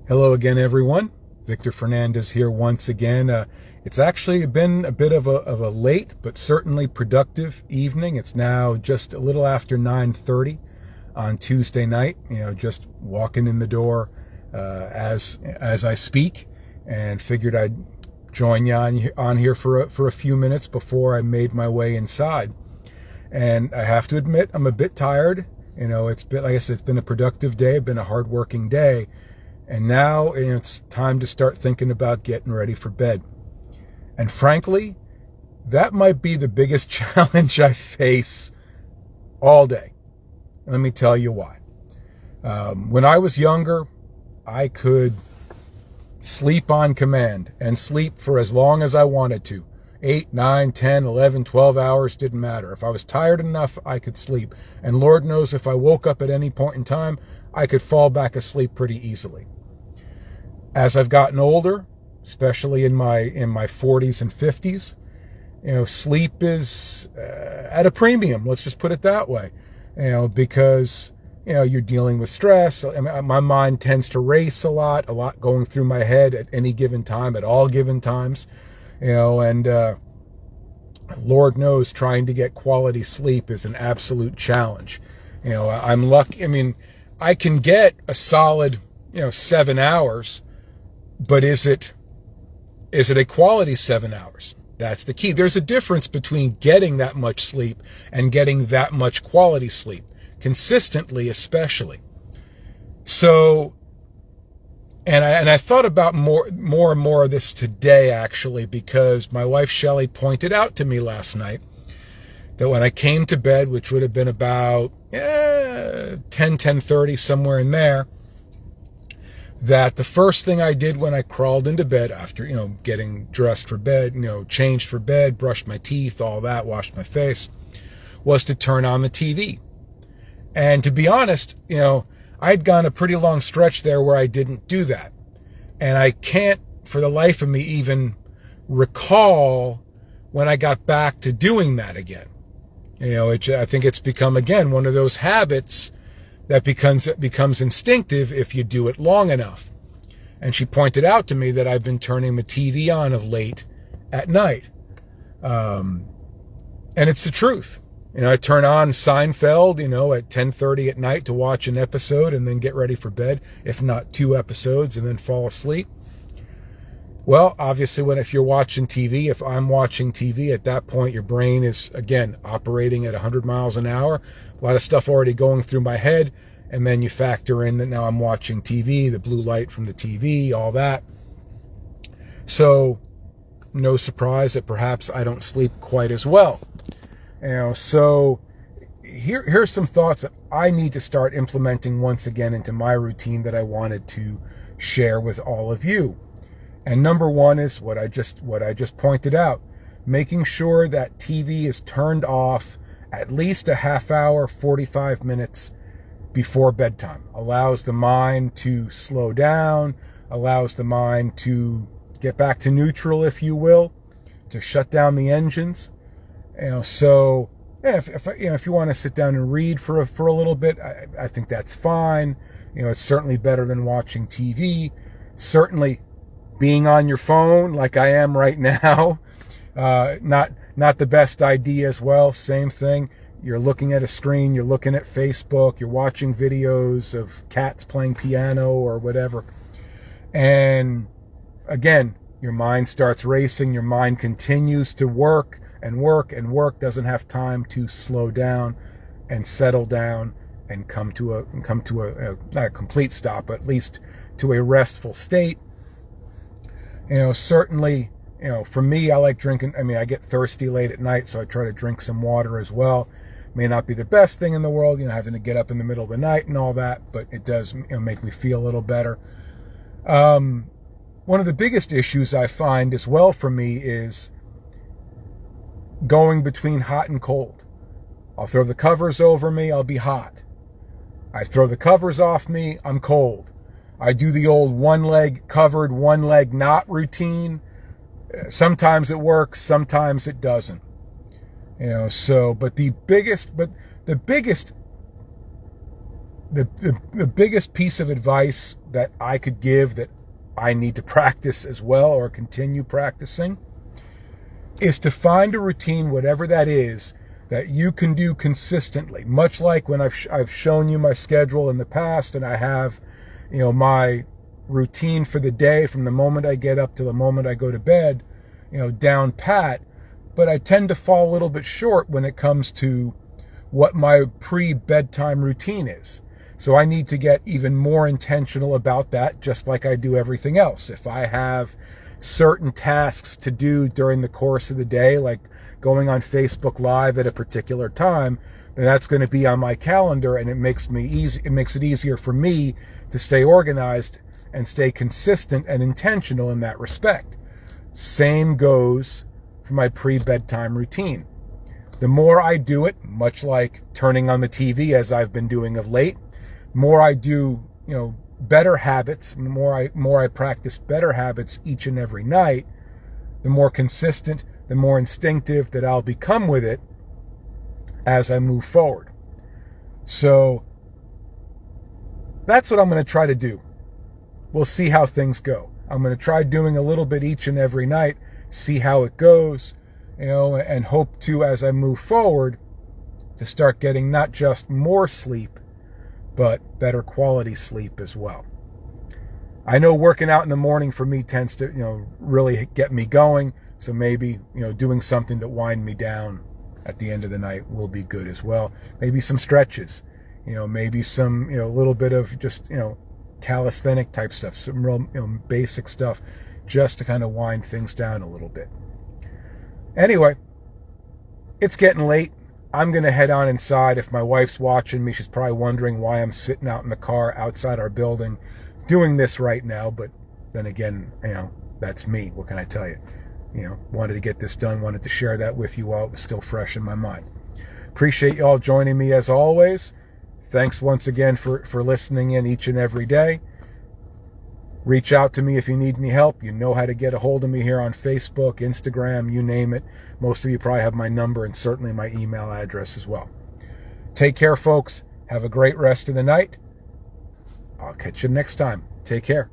Hello again, everyone. Victor Fernandez here once again. It's actually been a bit of a late but certainly productive evening. It's now just a little after 9:30 on Tuesday night. Just walking in the door as I speak, and figured I'd join you on here for a few minutes before I made my way inside. And I have to admit, I'm a bit tired. It's been, like I said, it's been a productive day, been a hardworking day. And now it's time to start thinking about getting ready for bed. And frankly, that might be the biggest challenge I face all day. Let me tell you why. When I was younger, I could sleep on command and sleep for as long as I wanted to. 8, 9, 10, 11, 12 hours, didn't matter. If I was tired enough, I could sleep. And Lord knows if I woke up at any point in time, I could fall back asleep pretty easily. As I've gotten older, especially in my 40s and 50s, sleep is at a premium. Let's just put it that way. Because you're dealing with stress. My mind tends to race a lot going through my head at any given time, at all given times. And Lord knows trying to get quality sleep is an absolute challenge. I'm lucky. I can get a solid, 7 hours, but is it a quality 7 hours? That's the key. There's a difference between getting that much sleep and getting that much quality sleep, consistently especially. So, and I thought about more and more of this today, actually, because my wife Shelley pointed out to me last night that when I came to bed, which would have been about 10:30, somewhere in there, that the first thing I did when I crawled into bed after, getting dressed for bed, changed for bed, brushed my teeth, all that, washed my face, was to turn on the TV. And to be honest, I'd gone a pretty long stretch there where I didn't do that. And I can't, for the life of me, even recall when I got back to doing that again. I think it's become, again, one of those habits that becomes instinctive if you do it long enough. And she pointed out to me that I've been turning the TV on of late at night. And it's the truth. I turn on Seinfeld, at 10:30 at night to watch an episode and then get ready for bed, if not 2 episodes, and then fall asleep. Well, obviously, if you're watching TV, if I'm watching TV, at that point, your brain is, again, operating at 100 miles an hour. A lot of stuff already going through my head. And then you factor in that now I'm watching TV, the blue light from the TV, all that. So, no surprise that perhaps I don't sleep quite as well. So here's some thoughts that I need to start implementing once again into my routine that I wanted to share with all of you. And number one is what I just pointed out, making sure that TV is turned off at least a half hour, 45 minutes before bedtime. Allows the mind to slow down, allows the mind to get back to neutral, if you will, to shut down the engines. So if you want to sit down and read for a little bit, I think that's fine. It's certainly better than watching TV. Certainly being on your phone like I am right now, not the best idea as well. Same thing. You're looking at a screen, you're looking at Facebook, you're watching videos of cats playing piano or whatever. And again, your mind starts racing, your mind continues to work and work and work, doesn't have time to slow down and settle down and come to a not a complete stop, but at least to a restful state. Certainly, for me, I like drinking. I get thirsty late at night, so I try to drink some water as well. May not be the best thing in the world, having to get up in the middle of the night and all that, but it does make me feel a little better. One of the biggest issues I find as well for me is going between hot and cold. I'll throw the covers over me, I'll be hot. I throw the covers off me, I'm cold. I do the old one leg covered, one leg not routine. Sometimes it works, sometimes it doesn't. But the biggest the biggest piece of advice that I could give that I need to practice as well, or continue practicing, is to find a routine, whatever that is, that you can do consistently. Much like when I've shown you my schedule in the past, and I have, my routine for the day from the moment I get up to the moment I go to bed, down pat. But I tend to fall a little bit short when it comes to what my pre-bedtime routine is. So I need to get even more intentional about that, just like I do everything else. If I have certain tasks to do during the course of the day, like going on Facebook Live at a particular time, then that's going to be on my calendar, and it makes it easier for me to stay organized and stay consistent and intentional in that respect. Same goes for my pre-bedtime routine. The more I do it, much like turning on the TV as I've been doing of late, more I do, better habits, more I practice better habits each and every night, the more consistent, the more instinctive that I'll become with it as I move forward. So that's what I'm going to try to do. We'll see how things go. I'm going to try doing a little bit each and every night, see how it goes, and hope to, as I move forward, to start getting not just more sleep, but better quality sleep as well. I know working out in the morning for me tends to, really get me going. So maybe, doing something to wind me down at the end of the night will be good as well. Maybe some stretches, maybe some, a little bit of just, calisthenic type stuff, some real, basic stuff, just to kind of wind things down a little bit. Anyway, it's getting late. I'm going to head on inside. If my wife's watching me, she's probably wondering why I'm sitting out in the car outside our building doing this right now. But then again, that's me. What can I tell you? Wanted to get this done, wanted to share that with you while it was still fresh in my mind. Appreciate you all joining me as always. Thanks once again for listening in each and every day. Reach out to me if you need any help. You know how to get a hold of me here on Facebook, Instagram, you name it. Most of you probably have my number and certainly my email address as well. Take care, folks. Have a great rest of the night. I'll catch you next time. Take care.